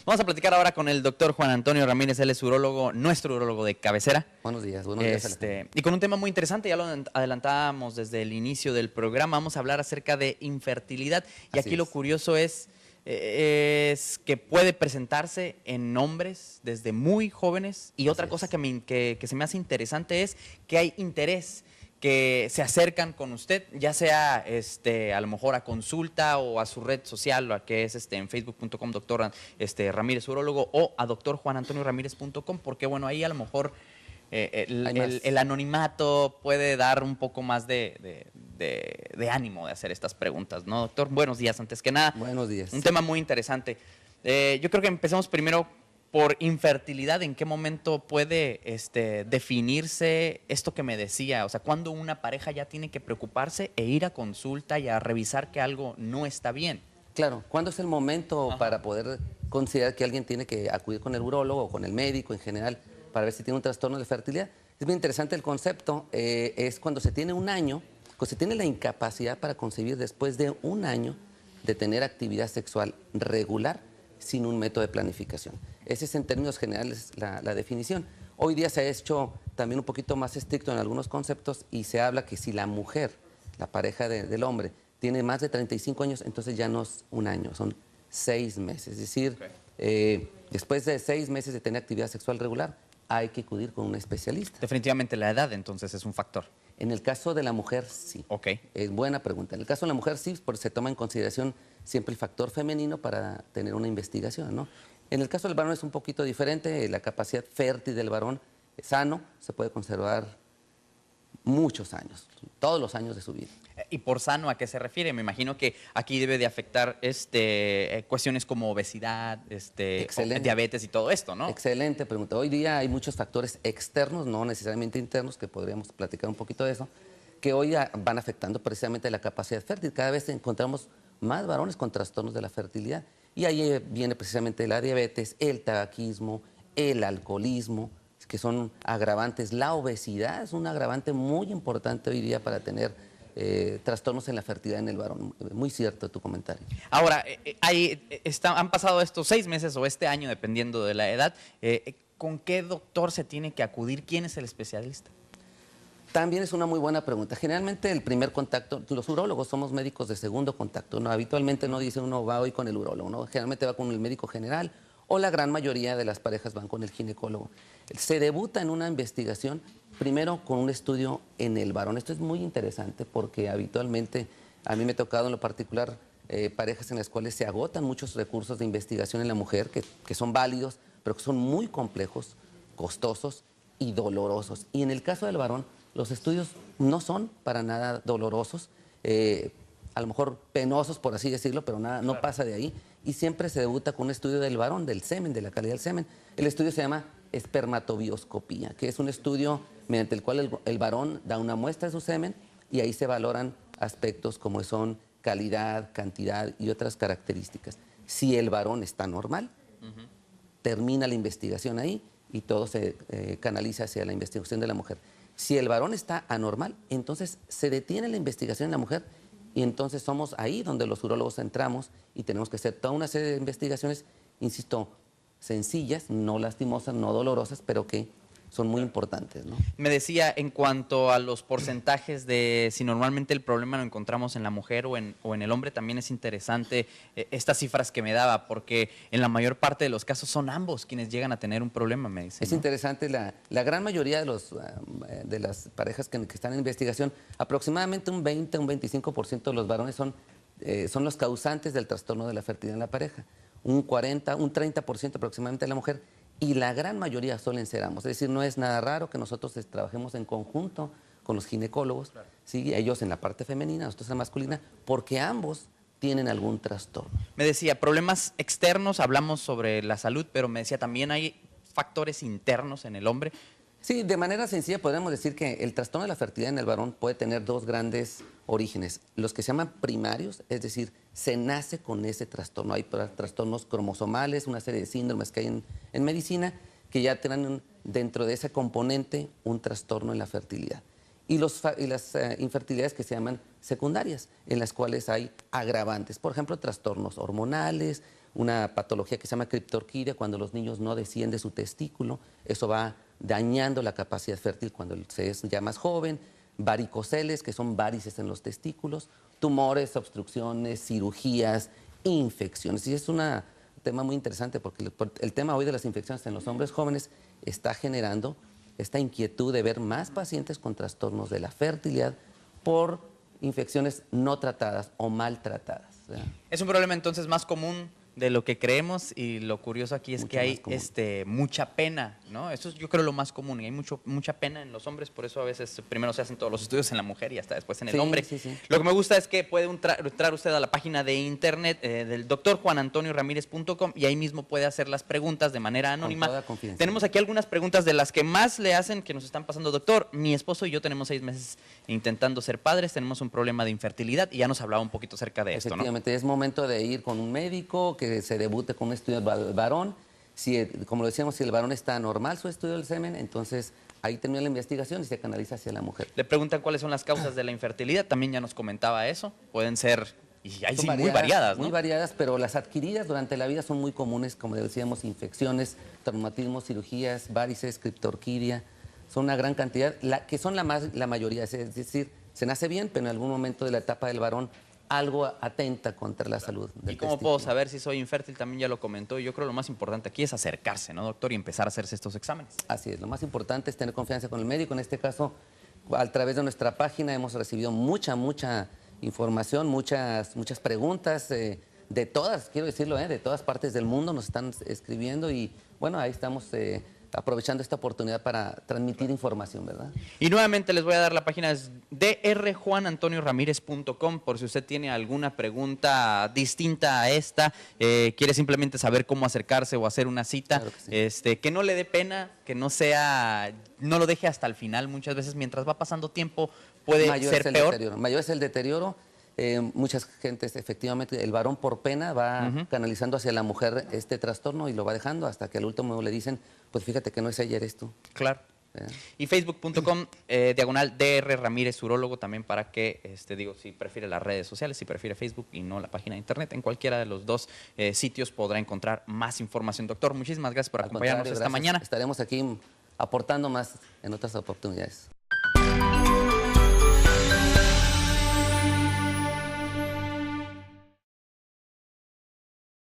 Vamos a platicar ahora con el doctor Juan Antonio Ramírez, él es urólogo, nuestro urólogo de cabecera. Buenos días, Y con un tema muy interesante, ya lo adelantábamos desde el inicio del programa, vamos a hablar acerca de infertilidad. Y aquí lo curioso es que puede presentarse en hombres desde muy jóvenes. Y otra cosa que se me hace interesante es que hay interés, que se acercan con usted, ya sea a lo mejor a consulta o a su red social, a que es en facebook.com doctor Ramírez Urólogo, o a doctorjuanantonioramírez.com, porque bueno, ahí a lo mejor el anonimato puede dar un poco más de ánimo de hacer estas preguntas, ¿no, doctor? Buenos días, antes que nada. Buenos días. Un tema muy interesante. Yo creo que empecemos primero por infertilidad. ¿En qué momento puede definirse esto que me decía? O sea, ¿cuándo una pareja ya tiene que preocuparse e ir a consulta y a revisar que algo no está bien? Claro, ¿cuándo es el momento para poder considerar que alguien tiene que acudir con el urólogo o con el médico en general para ver si tiene un trastorno de fertilidad? Es muy interesante el concepto. Es cuando se tiene un año, cuando se tiene la incapacidad para concebir después de un año de tener actividad sexual regular sin un método de planificación. Esa es en términos generales la definición. Hoy día se ha hecho también un poquito más estricto en algunos conceptos y se habla que si la mujer, la pareja del hombre, tiene más de 35 años, entonces ya no es un año, son 6 meses. Es decir, después de 6 meses de tener actividad sexual regular, hay que acudir con un especialista. Definitivamente la edad entonces es un factor. En el caso de la mujer, sí. Es buena pregunta. En el caso de la mujer, sí, porque se toma en consideración siempre el factor femenino para tener una investigación, ¿no? En el caso del varón es un poquito diferente. La capacidad fértil del varón sano se puede conservar muchos años, todos los años de su vida. ¿Y por sano a qué se refiere? Me imagino que aquí debe de afectar cuestiones como obesidad, diabetes y todo esto, ¿no? Excelente pregunta. Hoy día hay muchos factores externos, no necesariamente internos, que podríamos platicar un poquito de eso, que hoy van afectando precisamente la capacidad fértil. Cada vez encontramos más varones con trastornos de la fertilidad. Y ahí viene precisamente la diabetes, el tabaquismo, el alcoholismo, que son agravantes. La obesidad es un agravante muy importante hoy día para tener trastornos en la fertilidad en el varón. Muy cierto tu comentario. Ahora, han pasado estos 6 meses o este año, dependiendo de la edad. ¿Con qué doctor se tiene que acudir? ¿Quién es el especialista? También es una muy buena pregunta. Generalmente el primer contacto, los urólogos somos médicos de segundo contacto, ¿no? Habitualmente no dice uno va hoy con el urólogo, ¿no? Generalmente va con el médico general o la gran mayoría de las parejas van con el ginecólogo. Se debuta en una investigación primero con un estudio en el varón. Esto es muy interesante porque habitualmente a mí me ha tocado en lo particular parejas en las cuales se agotan muchos recursos de investigación en la mujer que son válidos, pero que son muy complejos, costosos y dolorosos. Y en el caso del varón, los estudios no son para nada dolorosos, a lo mejor penosos, por así decirlo, pero nada, no pasa de ahí. Y siempre se debuta con un estudio del varón, del semen, de la calidad del semen. El estudio se llama espermatobioscopía, que es un estudio mediante el cual el varón da una muestra de su semen y ahí se valoran aspectos como son calidad, cantidad y otras características. Si el varón está normal, termina la investigación ahí y todo se canaliza hacia la investigación de la mujer. Si el varón está anormal, entonces se detiene la investigación en la mujer y entonces somos ahí donde los urólogos entramos y tenemos que hacer toda una serie de investigaciones, insisto, sencillas, no lastimosas, no dolorosas, pero que son muy importantes, ¿no? Me decía, en cuanto a los porcentajes de si normalmente el problema lo encontramos en la mujer o en el hombre, también es interesante estas cifras que me daba, porque en la mayor parte de los casos son ambos quienes llegan a tener un problema, me dice. Es interesante, la gran mayoría de las parejas que están en investigación, aproximadamente un 20, un 25% de los varones son los causantes del trastorno de la fertilidad en la pareja, un 40, un 30% aproximadamente de la mujer, y la gran mayoría suelen ser ambos. Es decir, no es nada raro que nosotros trabajemos en conjunto con los ginecólogos, ¿sí? Ellos en la parte femenina, nosotros en la masculina, porque ambos tienen algún trastorno. Me decía, problemas externos, hablamos sobre la salud, pero me decía también hay factores internos en el hombre. Sí, de manera sencilla podríamos decir que el trastorno de la fertilidad en el varón puede tener dos grandes orígenes. Los que se llaman primarios, es decir, se nace con ese trastorno. Hay trastornos cromosomales, una serie de síndromes que hay en medicina que ya tienen dentro de ese componente un trastorno en la fertilidad. Y las infertilidades que se llaman secundarias, en las cuales hay agravantes, por ejemplo, trastornos hormonales, una patología que se llama criptorquidia, cuando los niños no desciende su testículo, eso va dañando la capacidad fértil cuando se es ya más joven, varicoceles, que son varices en los testículos, tumores, obstrucciones, cirugías, infecciones. Y es un tema muy interesante porque el tema hoy de las infecciones en los hombres jóvenes está generando esta inquietud de ver más pacientes con trastornos de la fertilidad por infecciones no tratadas o maltratadas. Es un problema entonces más común de lo que creemos, y lo curioso aquí es Mucho que hay más mucha pena, ¿no? Eso es, yo creo, lo más común, y hay mucha pena en los hombres, por eso a veces primero se hacen todos los estudios en la mujer y hasta después en el hombre. Sí, sí. Lo que me gusta es que puede entrar usted a la página de internet del doctor juanantonioramirez.com y ahí mismo puede hacer las preguntas de manera anónima. Con toda confianza. Tenemos aquí algunas preguntas de las que más le hacen, que nos están pasando. Doctor, mi esposo y yo tenemos 6 meses intentando ser padres, tenemos un problema de infertilidad y ya nos hablaba un poquito acerca de esto, ¿no? Efectivamente, es momento de ir con un médico, que se debute con un estudio del varón. Si, como lo decíamos, si el varón está normal su estudio del semen, entonces ahí termina la investigación y se canaliza hacia la mujer. Le preguntan cuáles son las causas de la infertilidad, también ya nos comentaba eso, pueden ser, y ahí Son sí, muy variadas, ¿no? Muy variadas, pero las adquiridas durante la vida son muy comunes, como decíamos, infecciones, traumatismos, cirugías, varices, criptorquidia, son una gran cantidad, que son la mayoría, es decir, se nace bien, pero en algún momento de la etapa del varón algo atenta contra la salud del ¿Y cómo testículo. puedo saber si soy infértil? También ya lo comentó. Yo creo que lo más importante aquí es acercarse, ¿no, doctor? Y empezar a hacerse estos exámenes. Así es, lo más importante es tener confianza con el médico. En este caso, a través de nuestra página hemos recibido mucha información, muchas preguntas de todas, quiero decirlo, de todas partes del mundo nos están escribiendo y bueno, ahí estamos aprovechando esta oportunidad para transmitir información, ¿verdad? Y nuevamente les voy a dar la página, es drjuanantonioramirez.com, por si usted tiene alguna pregunta distinta a esta, quiere simplemente saber cómo acercarse o hacer una cita, Claro que sí. Que no le dé pena, que no lo deje hasta el final. Muchas veces mientras va pasando tiempo puede ser peor. Mayor es el deterioro. Muchas gentes, efectivamente, el varón por pena va canalizando hacia la mujer este trastorno y lo va dejando hasta que al último le dicen, pues fíjate que no es ella, eres tú. Claro. Y facebook.com, diagonal DR Ramírez Urólogo, también para que, si prefiere las redes sociales, si prefiere Facebook y no la página de internet, en cualquiera de los dos sitios podrá encontrar más información. Doctor, muchísimas gracias por acompañarnos esta mañana. Estaremos aquí aportando más en otras oportunidades.